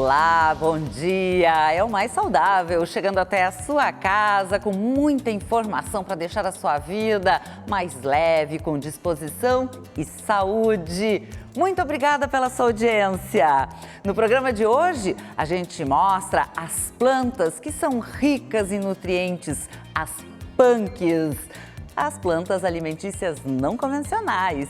Olá, bom dia! É o Mais Saudável, chegando até a sua casa com muita informação para deixar a sua vida mais leve, com disposição e saúde. Muito obrigada pela sua audiência! No programa de hoje, a gente mostra as plantas que são ricas em nutrientes, as punks, as plantas alimentícias não convencionais.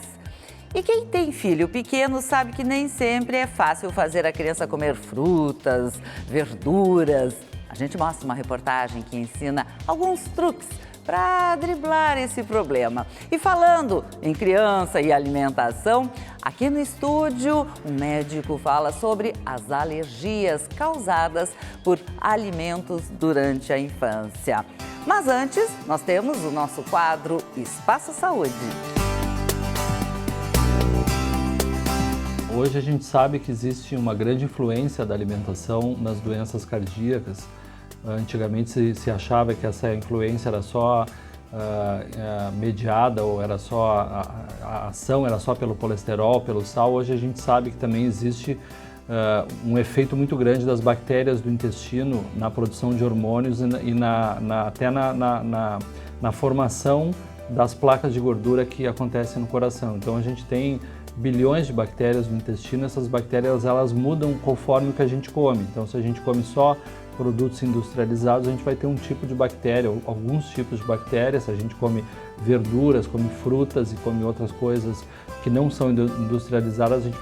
E quem tem filho pequeno sabe que nem sempre é fácil fazer a criança comer frutas, verduras. A gente mostra uma reportagem que ensina alguns truques para driblar esse problema. E falando em criança e alimentação, aqui no estúdio, um médico fala sobre as alergias causadas por alimentos durante a infância. Mas antes, nós temos o nosso quadro Espaço Saúde. Hoje a gente sabe que existe uma grande influência da alimentação nas doenças cardíacas. Antigamente se achava que essa influência era só mediada ou era só a ação era só pelo colesterol, pelo sal. Hoje a gente sabe que também existe um efeito muito grande das bactérias do intestino na produção de hormônios e até na formação das placas de gordura que acontecem no coração. Então a gente tem bilhões de bactérias no intestino. Essas bactérias elas mudam conforme o que a gente come. Então se a gente come só produtos industrializados, a gente vai ter um tipo de bactéria, ou alguns tipos de bactérias. Se a gente come verduras, come frutas e come outras coisas que não são industrializadas, a gente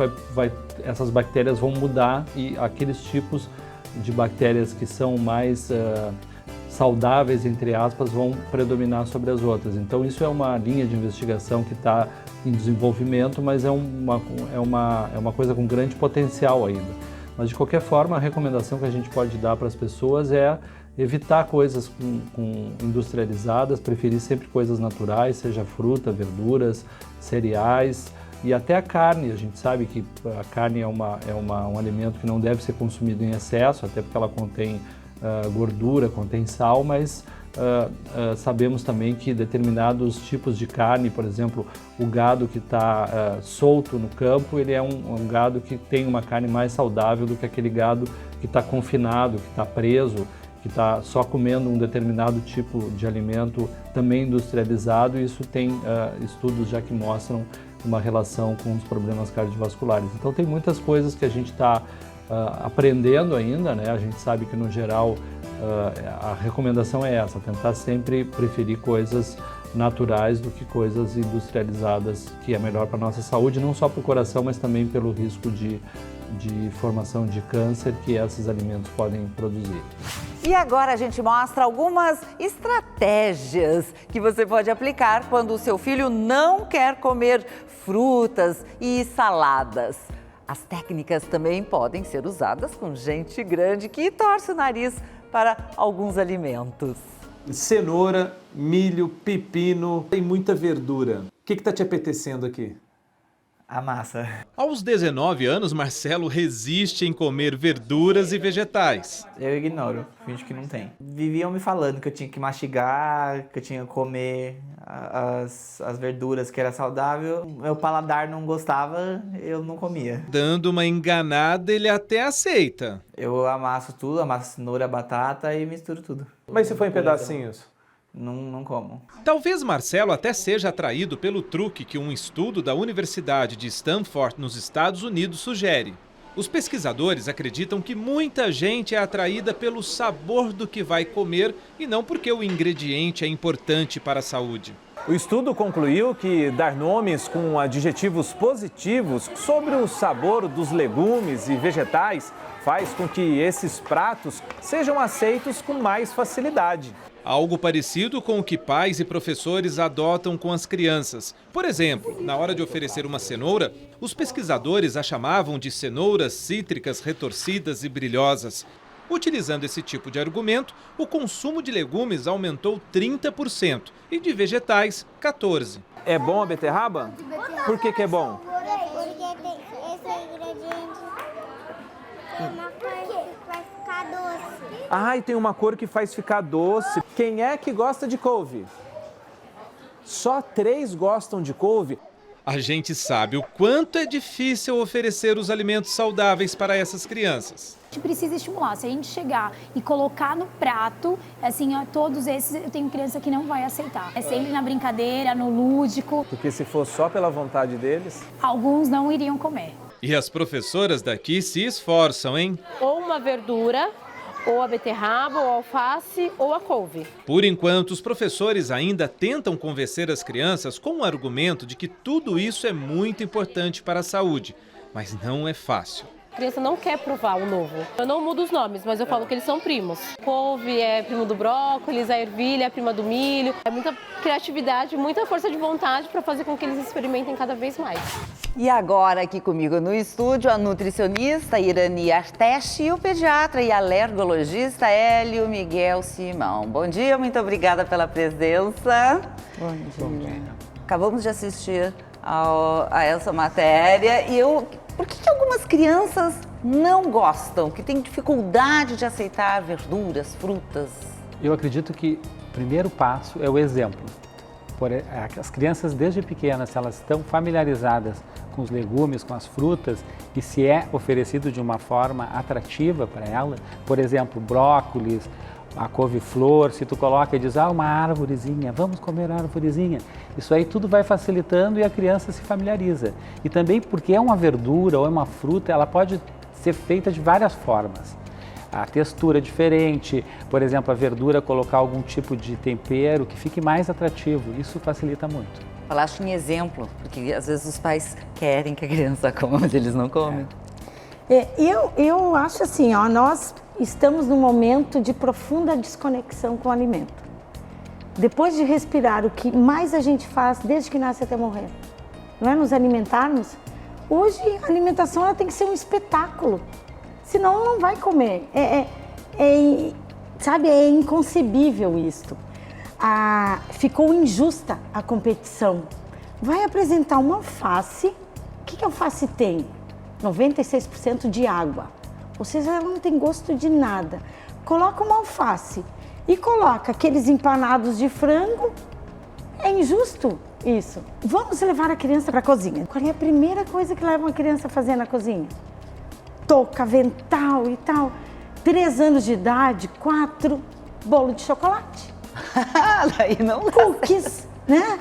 essas bactérias vão mudar e aqueles tipos de bactérias que são mais saudáveis, entre aspas, vão predominar sobre as outras. Então isso é uma linha de investigação que está em desenvolvimento, mas é uma coisa com grande potencial ainda. Mas de qualquer forma, a recomendação que a gente pode dar para as pessoas é evitar coisas industrializadas, preferir sempre coisas naturais, seja fruta, verduras, cereais e até a carne. A gente sabe que a carne é um alimento que não deve ser consumido em excesso, até porque ela contém gordura, contém sal, mas sabemos também que determinados tipos de carne, por exemplo, o gado que está solto no campo, ele é um gado que tem uma carne mais saudável do que aquele gado que está confinado, que está preso, que está só comendo um determinado tipo de alimento também industrializado. E isso tem estudos já que mostram uma relação com os problemas cardiovasculares. Então tem muitas coisas que a gente está aprendendo ainda, né? A gente sabe que no geral a recomendação é essa, tentar sempre preferir coisas naturais do que coisas industrializadas, que é melhor para a nossa saúde, não só para o coração, mas também pelo risco de formação de câncer que esses alimentos podem produzir. E agora a gente mostra algumas estratégias que você pode aplicar quando o seu filho não quer comer frutas e saladas. As técnicas também podem ser usadas com gente grande que torce o nariz para alguns alimentos. Cenoura, milho, pepino, tem muita verdura. O que está te apetecendo aqui? A massa. Aos 19 anos, Marcelo resiste em comer verduras e vegetais. Eu ignoro, finge que não tem. Viviam me falando que eu tinha que mastigar, que eu tinha que comer as verduras, que era saudável. Meu paladar não gostava, eu não comia. Dando uma enganada, ele até aceita. Eu amasso tudo, amasso cenoura, batata e misturo tudo. Mas se for em pedacinhos? Não como. Talvez Marcelo até seja atraído pelo truque que um estudo da Universidade de Stanford, nos Estados Unidos, sugere. Os pesquisadores acreditam que muita gente é atraída pelo sabor do que vai comer e não porque o ingrediente é importante para a saúde. O estudo concluiu que dar nomes com adjetivos positivos sobre o sabor dos legumes e vegetais faz com que esses pratos sejam aceitos com mais facilidade. Algo parecido com o que pais e professores adotam com as crianças. Por exemplo, na hora de oferecer uma cenoura, os pesquisadores a chamavam de cenouras cítricas retorcidas e brilhosas. Utilizando esse tipo de argumento, o consumo de legumes aumentou 30% e de vegetais, 14%. É bom a beterraba? Por que é bom? Porque tem esse ingrediente, tem uma coisa que vai ficar doce. Ah, e tem uma cor que faz ficar doce. Quem é que gosta de couve? Só 3 gostam de couve. A gente sabe o quanto é difícil oferecer os alimentos saudáveis para essas crianças. gente precisa estimular. Se a gente chegar e colocar no prato, assim, ó, todos esses, eu tenho criança que não vai aceitar. É sempre na brincadeira, no lúdico. Porque se for só pela vontade deles... Alguns não iriam comer. E as professoras daqui se esforçam, hein? Ou uma verdura, ou a beterraba, ou a alface, ou a couve. Por enquanto, os professores ainda tentam convencer as crianças com o argumento de que tudo isso é muito importante para a saúde, mas não é fácil. A criança não quer provar o novo. Eu não mudo os nomes, mas eu falo que eles são primos. Couve é primo do brócolis, a ervilha é prima do milho. É muita criatividade, muita força de vontade para fazer com que eles experimentem cada vez mais. E agora aqui comigo no estúdio a nutricionista Irani Arteche e o pediatra e alergologista Hélio Miguel Simão. Bom dia, muito obrigada pela presença. Bom dia. Acabamos de assistir a essa matéria e por que algumas crianças não gostam, que têm dificuldade de aceitar verduras, frutas? Eu acredito que o primeiro passo é o exemplo. As crianças desde pequenas, se elas estão familiarizadas com os legumes, com as frutas, e se é oferecido de uma forma atrativa para ela, por exemplo, brócolis, a couve-flor, se tu coloca e diz, uma árvorezinha, vamos comer a árvorezinha. Isso aí tudo vai facilitando e a criança se familiariza. E também porque é uma verdura ou é uma fruta, ela pode ser feita de várias formas. A textura é diferente, por exemplo, a verdura colocar algum tipo de tempero que fique mais atrativo, isso facilita muito. Falaste em exemplo, porque às vezes os pais querem que a criança coma, mas eles não comem. Eu acho assim, nós estamos num momento de profunda desconexão com o alimento. Depois de respirar o que mais a gente faz desde que nasce até morrer, não é nos alimentarmos, hoje a alimentação ela tem que ser um espetáculo, senão não vai comer. Sabe, é inconcebível isto. Ficou injusta a competição. Vai apresentar uma alface, o que a alface tem? 96% de água, ou seja, ela não tem gosto de nada. Coloca uma alface e coloca aqueles empanados de frango, é injusto isso. Vamos levar a criança para a cozinha. Qual é a primeira coisa que leva uma criança a fazer na cozinha? Touca, avental e tal. 3 anos de idade, 4, bolo de chocolate. Daí não dá. Cookies, né?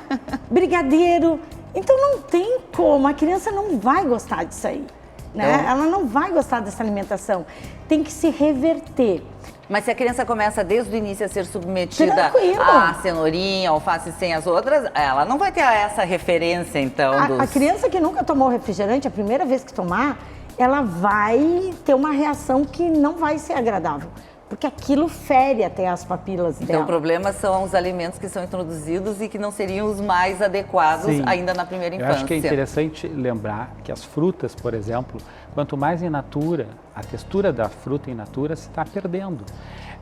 Brigadeiro. Então não tem como, a criança não vai gostar disso aí. Né? Ela não vai gostar dessa alimentação. Tem que se reverter. Mas se a criança começa desde o início a ser submetida à cenourinha, alface sem as outras, ela não vai ter essa referência, então. A criança que nunca tomou refrigerante, a primeira vez que tomar, ela vai ter uma reação que não vai ser agradável. Porque aquilo fere até as papilas dela. Então o problema são os alimentos que são introduzidos e que não seriam os mais adequados ainda na primeira infância. Eu acho que é interessante lembrar que as frutas, por exemplo, quanto mais in natura, a textura da fruta in natura se está perdendo.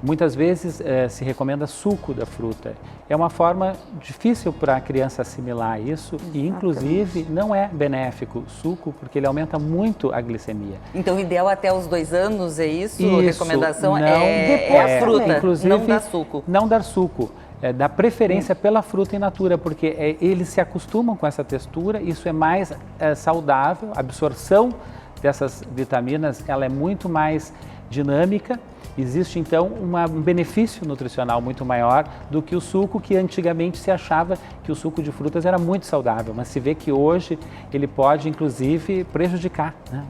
Muitas vezes se recomenda suco da fruta. É uma forma difícil para a criança assimilar isso. Exatamente. E inclusive não é benéfico o suco porque ele aumenta muito a glicemia. Então o ideal até os 2 anos é isso? A recomendação não, é a fruta, inclusive, não dar suco. Não dar suco. Dá preferência pela fruta in natura, porque eles se acostumam com essa textura, isso é mais saudável, a absorção dessas vitaminas ela é muito mais dinâmica. Existe então um benefício nutricional muito maior do que o suco, que antigamente se achava que o suco de frutas era muito saudável, mas se vê que hoje ele pode inclusive prejudicar, né?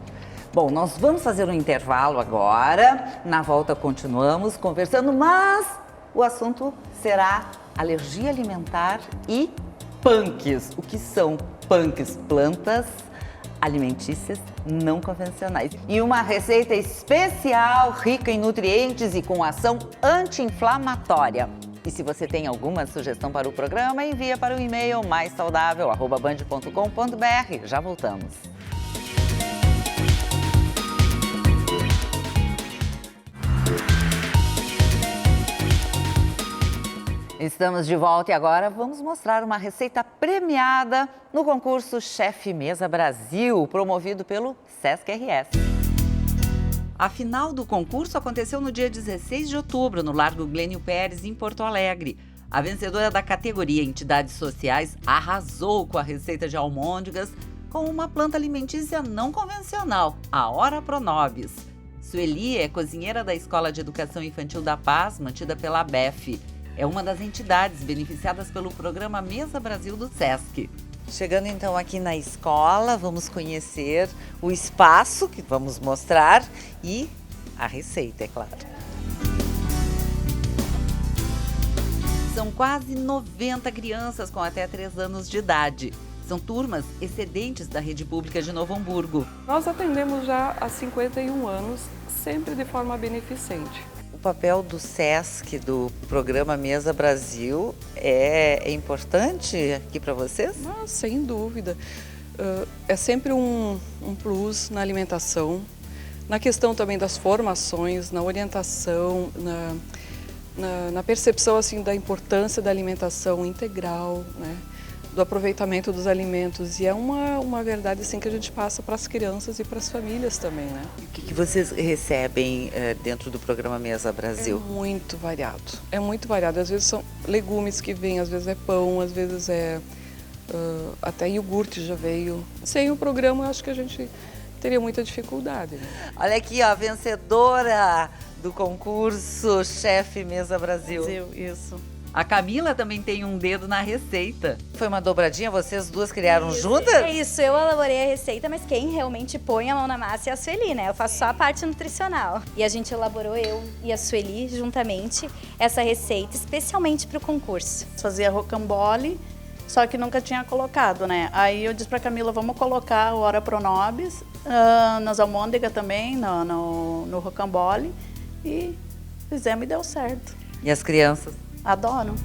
Bom, nós vamos fazer um intervalo agora, na volta continuamos conversando, mas o assunto será alergia alimentar e punks. O que são punks? Plantas alimentícias não convencionais. E uma receita especial, rica em nutrientes e com ação anti-inflamatória. E se você tem alguma sugestão para o programa, envia para o e-mail maissaudável@band.com.br. Já voltamos. Estamos de volta e agora vamos mostrar uma receita premiada no concurso Chefe Mesa Brasil, promovido pelo Sesc RS. A final do concurso aconteceu no dia 16 de outubro, no Largo Glênio Pérez, em Porto Alegre. A vencedora da categoria Entidades Sociais arrasou com a receita de almôndegas com uma planta alimentícia não convencional, a Ora Pronobis. Sueli é cozinheira da Escola de Educação Infantil da Paz, mantida pela ABEF. É uma das entidades beneficiadas pelo programa Mesa Brasil do SESC. Chegando então aqui na escola, vamos conhecer o espaço que vamos mostrar e a receita, é claro. São quase 90 crianças com até 3 anos de idade. São turmas excedentes da rede pública de Novo Hamburgo. Nós atendemos já há 51 anos, sempre de forma beneficente. O papel do SESC, do programa Mesa Brasil, é importante aqui para vocês? Sem dúvida. É sempre um plus na alimentação, na questão também das formações, na orientação, na percepção assim, da importância da alimentação integral, né? Do aproveitamento dos alimentos. E é uma verdade assim, que a gente passa para as crianças e para as famílias também, né? O que vocês recebem dentro do programa Mesa Brasil? É muito variado. É muito variado. Às vezes são legumes que vêm, às vezes é pão, às vezes é até iogurte já veio. Sem o programa, eu acho que a gente teria muita dificuldade. Né? Olha aqui, ó, a vencedora do concurso Chefe Mesa Brasil. Isso. A Camila também tem um dedo na receita. Foi uma dobradinha, vocês duas criaram juntas? É isso, eu elaborei a receita, mas quem realmente põe a mão na massa é a Sueli, né? Eu faço só a parte nutricional. E a gente elaborou, eu e a Sueli, juntamente, essa receita, especialmente para o concurso. Fazia rocambole, só que nunca tinha colocado, né? Aí eu disse para Camila, vamos colocar o ora pronobis, nas almôndegas também, no rocambole, e fizemos e deu certo. E as crianças? Adoram.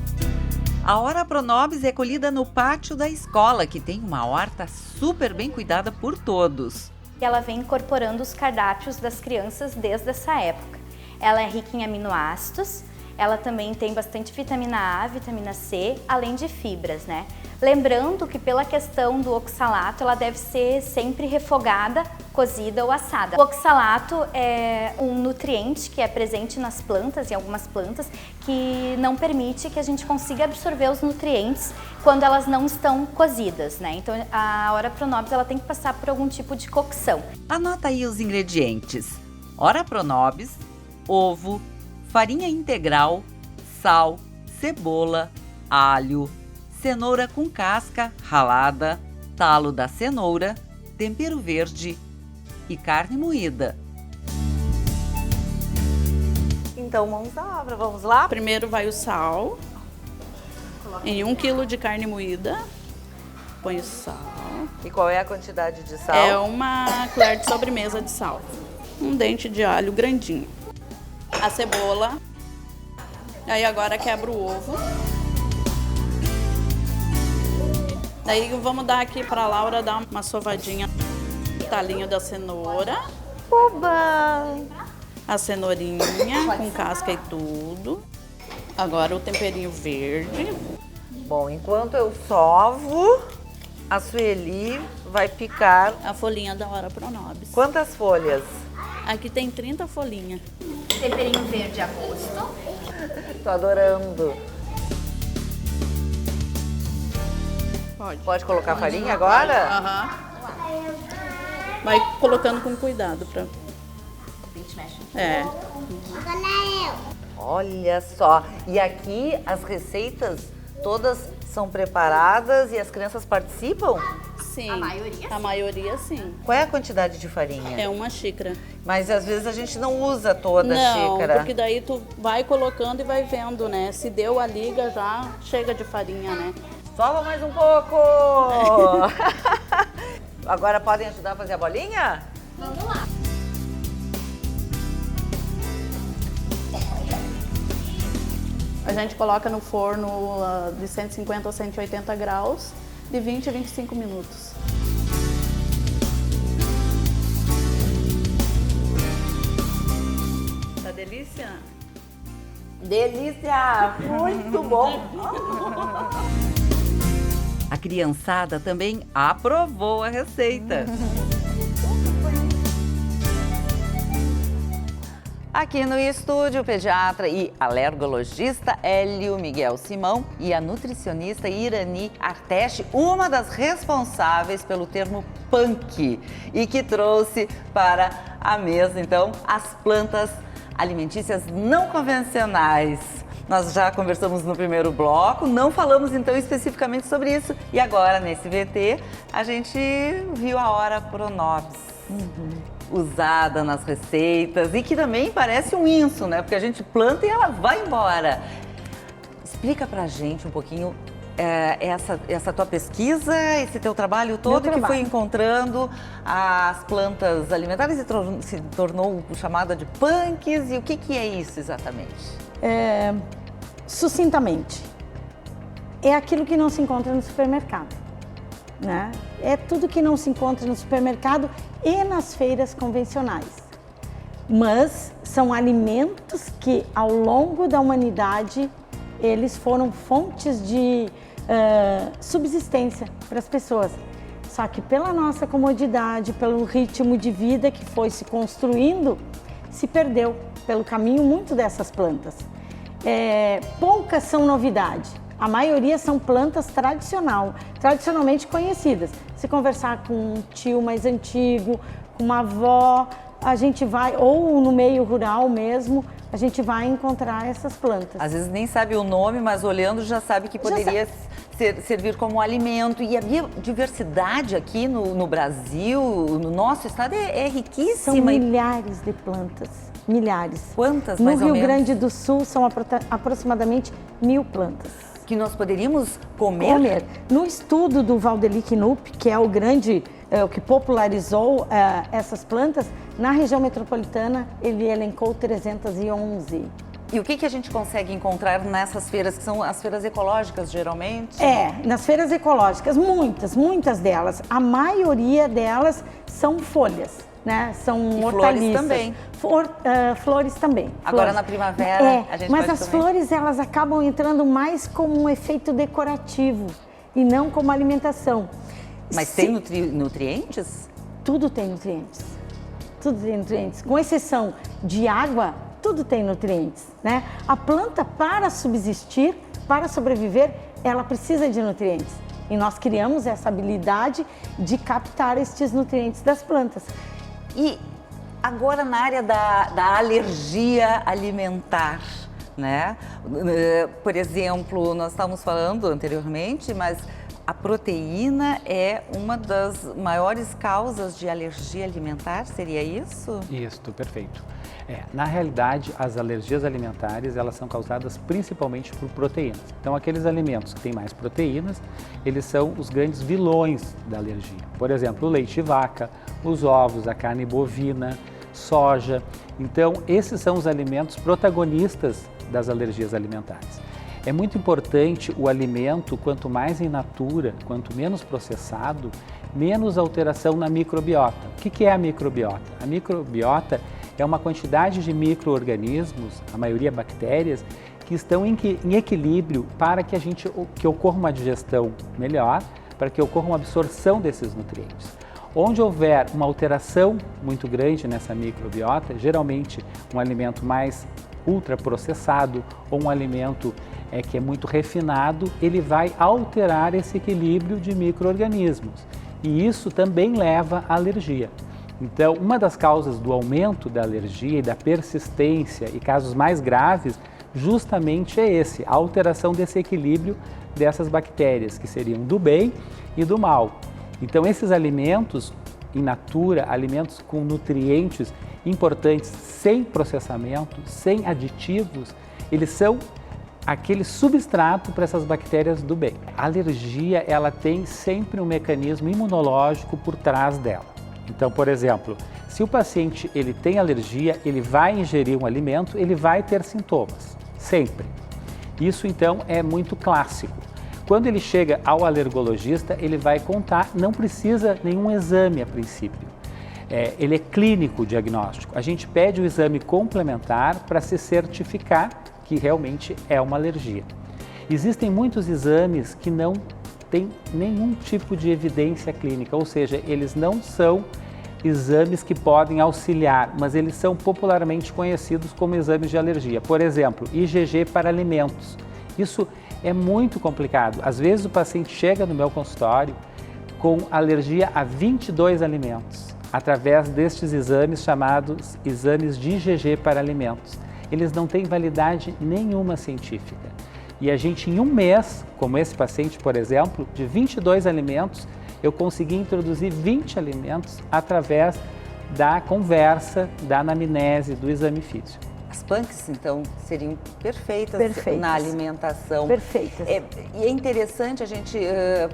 A Ora Pronobis é colhida no pátio da escola, que tem uma horta super bem cuidada por todos. Ela vem incorporando os cardápios das crianças desde essa época. Ela é rica em aminoácidos, ela também tem bastante vitamina A, vitamina C, além de fibras, né? Lembrando que pela questão do oxalato, ela deve ser sempre refogada, cozida ou assada. O oxalato é um nutriente que é presente nas plantas, em algumas plantas, que não permite que a gente consiga absorver os nutrientes quando elas não estão cozidas, né? Então a Ora Pronobis ela tem que passar por algum tipo de cocção. Anota aí os ingredientes: Ora Pronobis, ovo, farinha integral, sal, cebola, alho, cenoura com casca ralada, talo da cenoura, tempero verde e carne moída. Então mãos à obra, vamos lá? Primeiro vai o sal, em 1 quilo de carne moída, põe o sal. E qual é a quantidade de sal? É uma colher de sobremesa de sal, um dente de alho grandinho. A cebola, aí agora quebra o ovo. Daí vamos dar aqui pra Laura dar uma sovadinha, talinho da cenoura. Oba! A cenourinha com casca e tudo. Agora o temperinho verde. Bom, enquanto eu sovo, a Sueli vai picar a folhinha da Ora Pronobis. Quantas folhas? Aqui tem 30 folhinhas. Temperinho verde a gosto. Tô adorando. Pode colocar farinha agora? Aham. Vai colocando com cuidado pra... É. Olha só. E aqui as receitas todas são preparadas e as crianças participam? Sim. A maioria? A maioria sim. Qual é a quantidade de farinha? É 1 xícara. Mas às vezes a gente não usa toda a Não, xícara. porque daí tu vai colocando e vai vendo, né? Se deu a liga, já chega de farinha, né? Sova mais um pouco! Agora podem ajudar a fazer a bolinha? Vamos lá. A gente coloca no forno de 150 a 180 graus, de 20 a 25 minutos. Tá delícia? Delícia! Muito bom! A criançada também aprovou a receita. Aqui no estúdio, o pediatra e alergologista Hélio Miguel Simão e a nutricionista Irani Arteche, uma das responsáveis pelo termo punk e que trouxe para a mesa, então, as plantas alimentícias não convencionais. Nós já conversamos no primeiro bloco, não falamos então especificamente sobre isso. E agora, nesse VT, a gente viu a hora Pronobis, usada nas receitas e que também parece um inso, né? Porque a gente planta e ela vai embora. Explica pra gente um pouquinho essa tua pesquisa, esse teu trabalho todo que foi encontrando as plantas alimentares e se tornou chamada de punks. E o que é isso exatamente? Sucintamente, é aquilo que não se encontra no supermercado, né? É tudo que não se encontra no supermercado e nas feiras convencionais. Mas são alimentos que, ao longo da humanidade, eles foram fontes de subsistência para as pessoas. Só que pela nossa comodidade, pelo ritmo de vida que foi se construindo, se perdeu pelo caminho muito dessas plantas. Poucas são novidade, a maioria são plantas tradicionalmente conhecidas. Se conversar com um tio mais antigo, com uma avó, a gente vai, ou no meio rural mesmo, a gente vai encontrar essas plantas. Às vezes nem sabe o nome, mas olhando já sabe que poderia servir como alimento. E a biodiversidade aqui no Brasil, no nosso estado, é riquíssima. São milhares de plantas, milhares. Quantas, mais ou menos? No Rio Grande do Sul são aproximadamente 1000 plantas. Que nós poderíamos comer? No estudo do Valdeli Knupp, que é o grande, o que popularizou essas plantas, na região metropolitana ele elencou 311. E o que a gente consegue encontrar nessas feiras, que são as feiras ecológicas, geralmente? Nas feiras ecológicas, muitas delas. A maioria delas são folhas, né? São hortaliças. Flores também. Flores também. Agora na primavera a gente mas pode as flores, elas acabam entrando mais como um efeito decorativo e não como alimentação. Mas tem nutrientes? Tudo tem nutrientes. Tudo tem nutrientes. Com exceção de água, tudo tem nutrientes, né? A planta, para subsistir, para sobreviver, ela precisa de nutrientes. E nós criamos essa habilidade de captar estes nutrientes das plantas. E agora na área da alergia alimentar, né? Por exemplo, nós estávamos falando anteriormente, mas a proteína é uma das maiores causas de alergia alimentar, seria isso? Isso, perfeito. Na realidade, as alergias alimentares, elas são causadas principalmente por proteínas. Então, aqueles alimentos que têm mais proteínas, eles são os grandes vilões da alergia. Por exemplo, o leite de vaca, os ovos, a carne bovina, soja. Então, esses são os alimentos protagonistas das alergias alimentares. É muito importante o alimento, quanto mais in natura, quanto menos processado, menos alteração na microbiota. O que é a microbiota? A microbiota é uma quantidade de micro-organismos, a maioria bactérias, que estão em equilíbrio para que ocorra uma digestão melhor, para que ocorra uma absorção desses nutrientes. Onde houver uma alteração muito grande nessa microbiota, geralmente um alimento mais ultraprocessado ou um alimento que é muito refinado, ele vai alterar esse equilíbrio de micro-organismos. E isso também leva à alergia. Então, uma das causas do aumento da alergia e da persistência e casos mais graves, justamente é a alteração desse equilíbrio dessas bactérias, que seriam do bem e do mal. Então, esses alimentos in natura, alimentos com nutrientes importantes, sem processamento, sem aditivos, eles são aquele substrato para essas bactérias do bem. A alergia, ela tem sempre um mecanismo imunológico por trás dela. Então, por exemplo, se o paciente ele tem alergia, ele vai ingerir um alimento, ele vai ter sintomas, sempre. Isso, então, é muito clássico. Quando ele chega ao alergologista, ele vai contar, não precisa nenhum exame a princípio. Ele é clínico o diagnóstico. A gente pede o exame complementar para se certificar que realmente é uma alergia. Existem muitos exames que não têm nenhum tipo de evidência clínica, ou seja, eles não são exames que podem auxiliar, mas eles são popularmente conhecidos como exames de alergia. Por exemplo, IgG para alimentos. Isso é muito complicado. Às vezes o paciente chega no meu consultório com alergia a 22 alimentos, através destes exames chamados exames de IgG para alimentos. Eles não têm validade nenhuma científica. E a gente, em um mês, como esse paciente, por exemplo, de 22 alimentos, eu consegui introduzir 20 alimentos através da conversa, da anamnese, do exame físico. As PANCs, então, seriam perfeitas na alimentação. Perfeitas. E é interessante a gente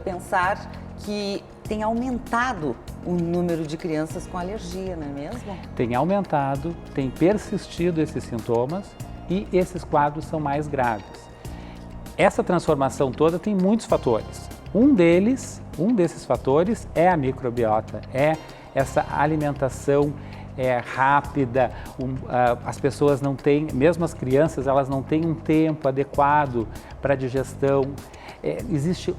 pensar que tem aumentado o número de crianças com alergia, não é mesmo? Tem aumentado, tem persistido esses sintomas e esses quadros são mais graves. Essa transformação toda tem muitos fatores. Um desses fatores é a microbiota, é essa alimentação rápida, as pessoas não têm, mesmo as crianças, elas não têm um tempo adequado para a digestão. Existe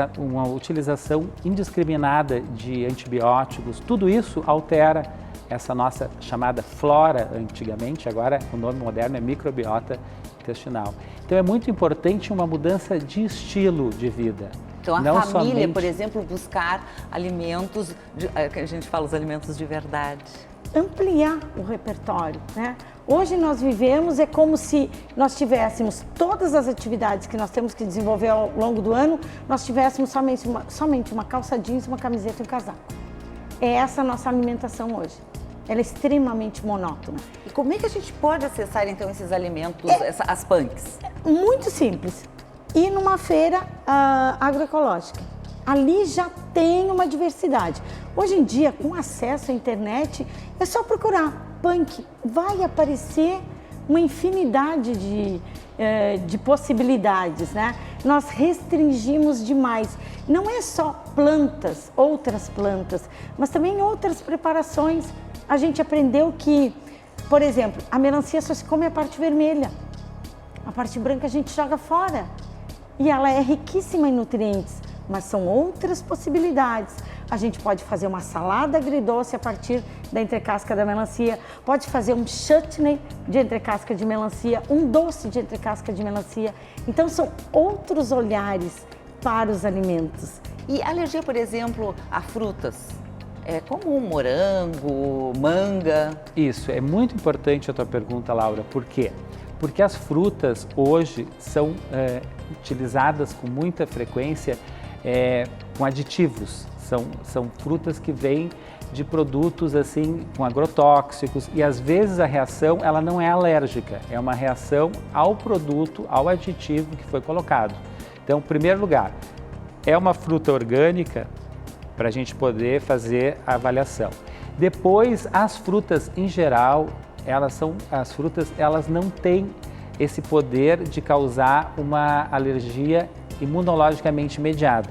uma utilização indiscriminada de antibióticos, tudo isso altera essa nossa chamada flora antigamente, agora o nome moderno é microbiota intestinal. Então é muito importante uma mudança de estilo de vida. Então a família, por exemplo, buscar alimentos, a gente fala os alimentos de verdade. Ampliar o repertório, né? Hoje nós vivemos, é como se nós tivéssemos todas as atividades que nós temos que desenvolver ao longo do ano, nós tivéssemos somente uma calça jeans, uma camiseta e um casaco. É essa a nossa alimentação hoje. Ela é extremamente monótona. E como é que a gente pode acessar então esses alimentos, as PANCs? Muito simples. Ir numa feira agroecológica. Ali já tem uma diversidade. Hoje em dia, com acesso à internet, é só procurar PANC. Vai aparecer uma infinidade de possibilidades, né? Nós restringimos demais. Não é só plantas, outras plantas, mas também outras preparações. A gente aprendeu que, por exemplo, a melancia só se come a parte vermelha. A parte branca a gente joga fora. E ela é riquíssima em nutrientes, mas são outras possibilidades. A gente pode fazer uma salada agridoce a partir da entrecasca da melancia, pode fazer um chutney de entrecasca de melancia, um doce de entrecasca de melancia. Então são outros olhares para os alimentos. E alergia, por exemplo, a frutas? É comum, morango, manga? Isso, é muito importante a tua pergunta, Laura. Por quê? Porque as frutas hoje são utilizadas com muita frequência com aditivos. São frutas que vêm de produtos assim com agrotóxicos e às vezes a reação ela não é alérgica, é uma reação ao produto, ao aditivo que foi colocado. Então, em primeiro lugar, é uma fruta orgânica para a gente poder fazer a avaliação. Depois, as frutas em geral, elas não têm esse poder de causar uma alergia imunologicamente mediada.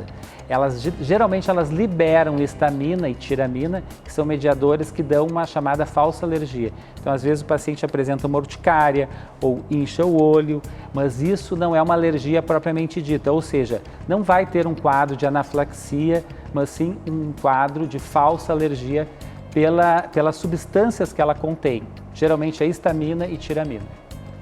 Geralmente elas liberam histamina e tiramina, que são mediadores que dão uma chamada falsa alergia. Então, às vezes o paciente apresenta uma urticária ou incha o olho, mas isso não é uma alergia propriamente dita, ou seja, não vai ter um quadro de anafilaxia, mas sim um quadro de falsa alergia pelas substâncias que ela contém. Geralmente é histamina e tiramina.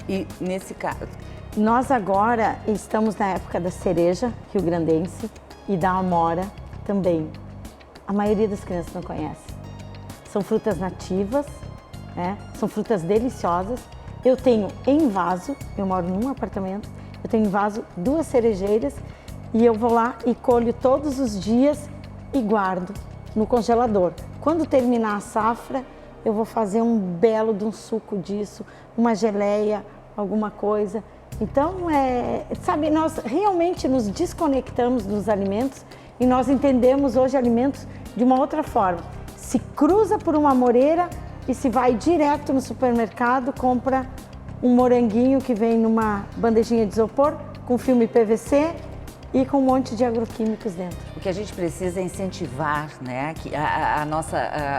E nesse caso? Nós agora estamos na época da cereja rio-grandense e da amora também. A maioria das crianças não conhece. São frutas nativas, né? São frutas deliciosas. Eu tenho em vaso, eu moro num apartamento, eu tenho em vaso 2 cerejeiras e eu vou lá e colho todos os dias e guardo no congelador. Quando terminar a safra, eu vou fazer um belo de um suco disso, uma geleia, alguma coisa. Então, sabe, nós realmente nos desconectamos dos alimentos e nós entendemos hoje alimentos de uma outra forma. Se cruza por uma moreira e se vai direto no supermercado, compra um moranguinho que vem numa bandejinha de isopor com filme PVC e com um monte de agroquímicos dentro. O que a gente precisa é incentivar, né,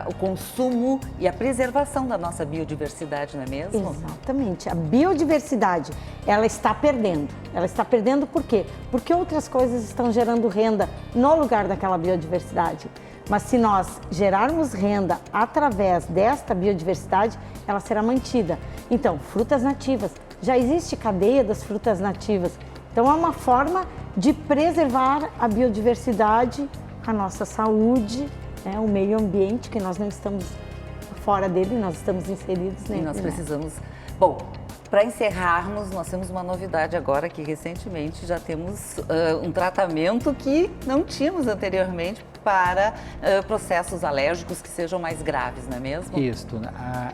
o consumo e a preservação da nossa biodiversidade, não é mesmo? Exatamente. A biodiversidade, ela está perdendo. Ela está perdendo por quê? Porque outras coisas estão gerando renda no lugar daquela biodiversidade. Mas se nós gerarmos renda através desta biodiversidade, ela será mantida. Então, frutas nativas. Já existe cadeia das frutas nativas. Então, é uma forma de preservar a biodiversidade, a nossa saúde, né, o meio ambiente, que nós não estamos fora dele, nós estamos inseridos nele. E nós precisamos... Bom, para encerrarmos, nós temos uma novidade agora, que recentemente já temos um tratamento que não tínhamos anteriormente para processos alérgicos que sejam mais graves, não é mesmo? Isso.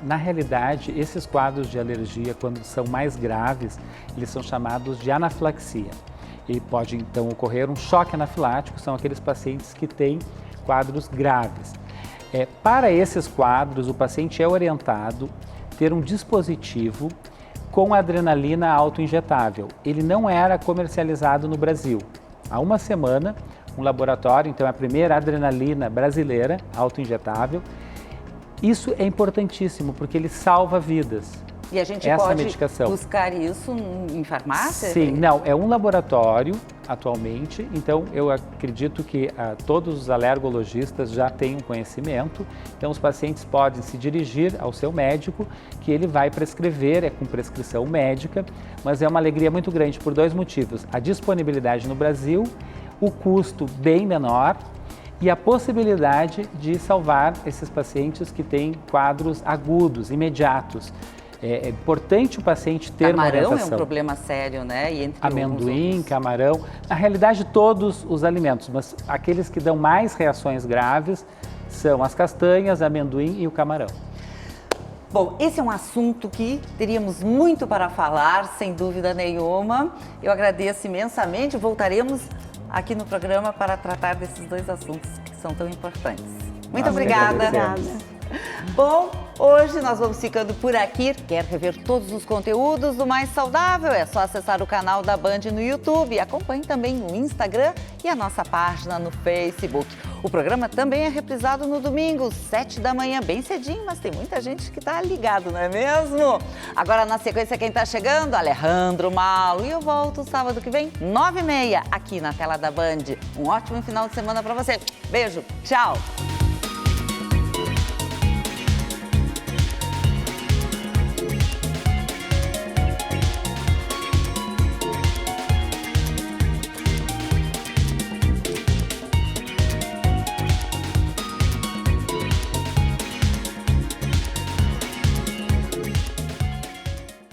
Na realidade, esses quadros de alergia, quando são mais graves, eles são chamados de anafilaxia. E pode, então, ocorrer um choque anafilático, são aqueles pacientes que têm quadros graves. Para esses quadros, o paciente é orientado a ter um dispositivo com adrenalina autoinjetável. Ele não era comercializado no Brasil. Há uma semana, um laboratório, então é a primeira adrenalina brasileira autoinjetável. Isso é importantíssimo porque ele salva vidas. E a gente essa pode medicação. buscar isso em farmácia? Sim, não, é um laboratório atualmente, então eu acredito que todos os alergologistas já têm um conhecimento, então os pacientes podem se dirigir ao seu médico, que ele vai prescrever, é com prescrição médica, mas é uma alegria muito grande por 2 motivos: a disponibilidade no Brasil, o custo bem menor e a possibilidade de salvar esses pacientes que têm quadros agudos, imediatos. É importante o paciente ter uma orientação. Camarão é um problema sério, né? E entre amendoim, camarão, na realidade todos os alimentos, mas aqueles que dão mais reações graves são as castanhas, amendoim e o camarão. Bom, esse é um assunto que teríamos muito para falar, sem dúvida nenhuma. Eu agradeço imensamente, voltaremos aqui no programa para tratar desses 2 assuntos que são tão importantes. Muito obrigada. Bom, hoje nós vamos ficando por aqui. Quer rever todos os conteúdos do Mais Saudável? É só acessar o canal da Band no YouTube. Acompanhe também o Instagram e a nossa página no Facebook. O programa também é reprisado no domingo, 7 da manhã, bem cedinho, mas tem muita gente que está ligado, não é mesmo? Agora, na sequência, quem está chegando? Alejandro Malo. E eu volto sábado que vem, 9h30, aqui na tela da Band. Um ótimo final de semana para você. Beijo, tchau!